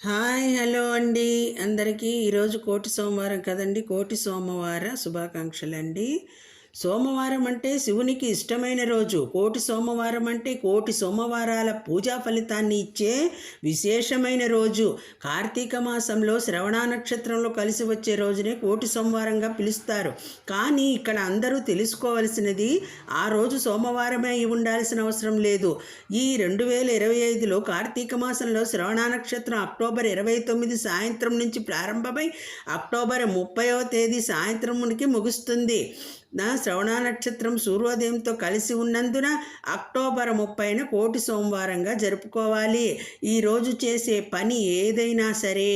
Hi hello అండి అందరికీ. ఈరోజు కోటి సోమవారం కదండి. కోటి సోమవార శుభాకాంక్షలు అండి. సోమవారం అంటే శివునికి ఇష్టమైన రోజు. కోటి సోమవారం అంటే కోటి సోమవారాల పూజా ఫలితాన్ని ఇచ్చే విశేషమైన రోజు. కార్తీక మాసంలో శ్రవణ నక్షత్రంలో కలిసి వచ్చే రోజునే కోటి సోమవారంగా పిలుస్తారు. కానీ ఇక్కడ అందరూ తెలుసుకోవలసినది ఆ రోజు సోమవారమే అయి ఉండాల్సిన అవసరం లేదు. ఈ 2025లో కార్తీక మాసంలో శ్రవణ నక్షత్రం అక్టోబర్ 29 సాయంత్రం నుంచి ప్రారంభమై అక్టోబర్ 30వ తేదీ సాయంత్రంకి ముగుస్తుంది. శ్రవణ నక్షత్రం సూర్యోదయంతో కలిసి ఉన్నందున అక్టోబర్ 30న కోటి సోమవారంగా జరుపుకోవాలి. ఈరోజు చేసే పని ఏదైనా సరే,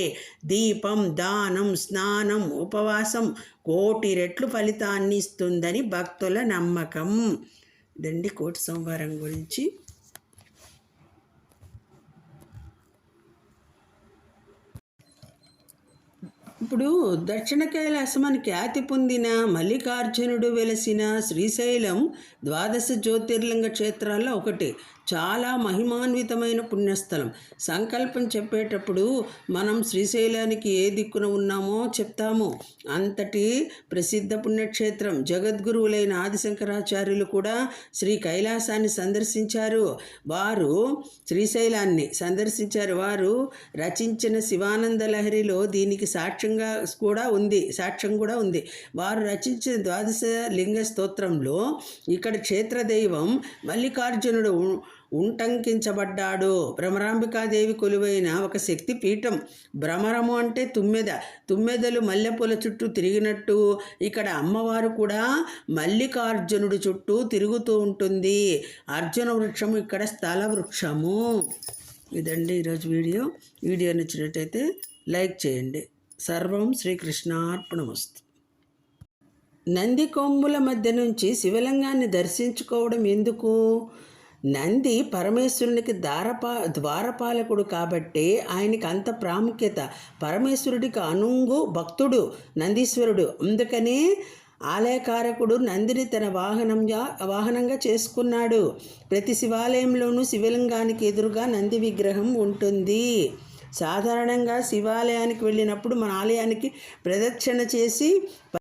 దీపం, దానం, స్నానం, ఉపవాసం కోటి రెట్లు ఫలితాన్ని ఇస్తుందని భక్తుల నమ్మకం. ఇదండి కోటి సోమవారం గురించి. ఇప్పుడు దక్షిణ కైలాసం అని ఖ్యాతి పొందిన మల్లికార్జునుడు వెలసిన శ్రీశైలం ద్వాదశ జ్యోతిర్లింగ క్షేత్రాల్లో ఒకటి. చాలా మహిమాన్వితమైన పుణ్యస్థలం. సంకల్పం చెప్పేటప్పుడు మనం శ్రీశైలానికి ఏ దిక్కున ఉన్నామో చెప్తాము. అంతటి ప్రసిద్ధ పుణ్యక్షేత్రం. జగద్గురువులైన ఆదిశంకరాచార్యులు కూడా శ్రీ కైలాసాన్ని సందర్శించారు. వారు శ్రీశైలాన్ని సందర్శించారు. వారు రచించిన శివానంద లహరిలో దీనికి సాక్ష్యం కూడా ఉంది. వారు రచించిన ద్వాదశ లింగ స్తోత్రంలో ఇక్కడ క్షేత్రదైవం మల్లికార్జునుడు ఉంటంకించబడ్డాడు. భ్రమరాంబికాదేవి కొలువైన ఒక శక్తి పీఠం. భ్రమరము అంటే తుమ్మెదలు మల్లెపూల చుట్టూ తిరిగినట్టు ఇక్కడ అమ్మవారు కూడా మల్లికార్జునుడు చుట్టూ తిరుగుతూ ఉంటుంది. అర్జున వృక్షము ఇక్కడ స్థల వృక్షము. ఇదండి ఈరోజు వీడియో నచ్చినట్టయితే లైక్ చేయండి. సర్వం శ్రీకృష్ణార్పణమస్తు. నంది కొమ్ముల మధ్య నుంచి శివలింగాన్ని దర్శించుకోవడం ఎందుకు? నంది పరమేశ్వరునికి ద్వారపాలకుడు కాబట్టి ఆయనకి అంత ప్రాముఖ్యత. పరమేశ్వరుడికి అనుంగు భక్తుడు నందీశ్వరుడు. అందుకనే ఆలయకారకుడు నందిని తన వాహనంగా చేసుకున్నాడు. ప్రతి శివాలయంలోనూ శివలింగానికి ఎదురుగా నంది విగ్రహం ఉంటుంది. సాధారణంగా శివాలయానికి వెళ్ళినప్పుడు మన ఆలయానికి ప్రదక్షిణ చేసి